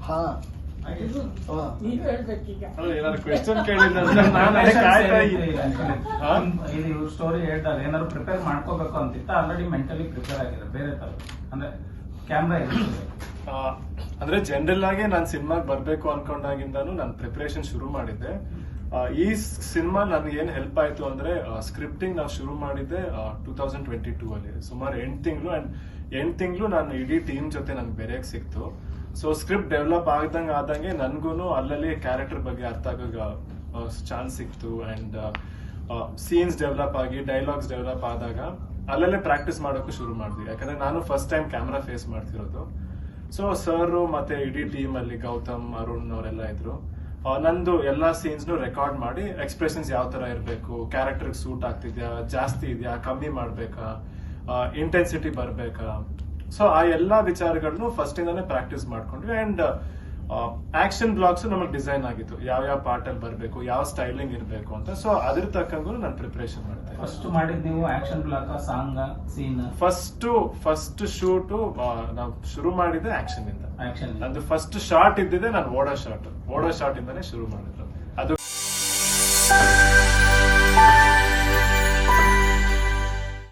ಹಾ ನೀವ್ ಹೇಳ್ಬೇಕೀಗ. ಏನಾದ್ರು ಕ್ವೆಶ್ಚನ್ ಕೇಳಿದ್ರೆ ನಾನು ಕಾಯ್ತಾ ಇದು ಸ್ಟೋರಿ ಹೇಳ್ದಾಗ ಏನಾದ್ರು ಪ್ರಿಪೇರ್ ಮಾಡ್ಕೋಬೇಕು ಅಂತಿತ್ತ ಆಲ್ರೆಡಿ ಮೆಂಟಲಿ ಪ್ರಿಪೇರ್ ಆಗಿದೆ ಬೇರೆ ತರ ಅಂದ್ರೆ ಕ್ಯಾಮ್ರಾ ಇರ್ತದೆ ಅಂದ್ರೆ ಜನರಲ್ ಆಗಿ ನಾನು ಸಿನಿಮಾಗೆ ಬರ್ಬೇಕು ಅನ್ಕೊಂಡಾಗಿಂದಾನು ನಾನು ಪ್ರಿಪರೇಷನ್ ಶುರು ಮಾಡಿದ್ದೆ. ಈ ಸಿನಿಮಾ ನನ್ಗೆ ಏನ್ ಹೆಲ್ಪ್ ಆಯ್ತು ಅಂದ್ರೆ ಸ್ಕ್ರಿಪ್ಟಿಂಗ್ ನಾವು ಶುರು ಮಾಡಿದ್ದೆ 2022 ಅಲ್ಲಿ ಸುಮಾರು 8 ತಿಂಗಳು ಅಂಡ್ 8 ತಿಂಗಳು ನಾನು ಇಡೀ ಟೀಮ್ ಜೊತೆ ನನ್ಗೆ ಬೆರೆಯಕ್ ಸಿಕ್ತು. ಸೊ ಸ್ಕ್ರಿಪ್ಟ್ ಡೆವಲಪ್ ಆದಂಗೆ ನನ್ಗೂನು ಅಲ್ಲಲ್ಲಿ ಕ್ಯಾರೆಕ್ಟರ್ ಬಗ್ಗೆ ಅರ್ಥ ಆಗೋ ಚಾನ್ಸ್ ಸಿಕ್ತು ಅಂಡ್ ಸೀನ್ಸ್ ಡೆವಲಪ್ ಆಗಿ ಡೈಲಾಗ್ಸ್ ಡೆವಲಪ್ ಆದಾಗ ಅಲ್ಲಲ್ಲೇ ಪ್ರಾಕ್ಟೀಸ್ ಮಾಡೋಕ್ಕೂ ಶುರು ಮಾಡಿದ್ವಿ. ಯಾಕಂದ್ರೆ ನಾನು ಫಸ್ಟ್ ಟೈಮ್ ಕ್ಯಾಮ್ರಾ ಫೇಸ್ ಮಾಡ್ತಿರೋದು. ಸೊ ಸರ್ ಮತ್ತೆ ಇಡೀ ಟೀಮ್ ಅಲ್ಲಿ ಗೌತಮ್, ಅರುಣ್ ಅವರೆಲ್ಲ ಇದ್ರು. ನಂದು ಎಲ್ಲಾ ಸೀನ್ಸ್ ರೆಕಾರ್ಡ್ ಮಾಡಿ ಎಕ್ಸ್ಪ್ರೆಷನ್ಸ್ ಯಾವ ತರ ಇರಬೇಕು, ಕ್ಯಾರೆಕ್ಟರ್ ಸೂಟ್ ಆಗ್ತಿದ್ಯಾ, ಜಾಸ್ತಿ ಇದೆಯಾ, ಕಮ್ಮಿ ಮಾಡ್ಬೇಕಾ, ಇಂಟೆನ್ಸಿಟಿ ಬರ್ಬೇಕಾ, ಸೊ ಆ ಎಲ್ಲಾ ವಿಚಾರಗಳನ್ನು ಫಸ್ಟ್ ಇಂದಾನೆ ಪ್ರಾಕ್ಟೀಸ್ ಮಾಡ್ಕೊಂಡ್ವಿ. ಅಂಡ್ ಆಕ್ಷನ್ ಬ್ಲಾಗ್ಸ್ ನಮಗೆ ಡಿಸೈನ್ ಆಗಿತ್ತು, ಯಾವ ಪಾರ್ಟ್ ಅಲ್ಲಿ ಬರ್ಬೇಕು, ಯಾವ ಸ್ಟೈಲಿಂಗ್ ಇರಬೇಕು ಅಂತ. ಸೊ ಅದ್ರ ತಕ್ಕಂಗೂ ನಾನು ಪ್ರಿಪರೇಷನ್ ಮಾಡ್ತೇನೆ. ಫಸ್ಟ್ ಮಾಡಿದ್ ನೀವು action block, song, scene? First shoot ನಾವು ಶುರು ಮಾಡಿದ್ದೆ ಆಕ್ಷನ್ ಇಂದ. ಆಕ್ಷನ್ ನಂದು ಫಸ್ಟ್ ಶಾರ್ಟ್ ಇದ್ದಿದೆ ನಾನು ಓಡೋ ಶಾರ್ಟ್ ಇಂದಾನೆ ಶುರು ಮಾಡಿದ್ದು. ಅದು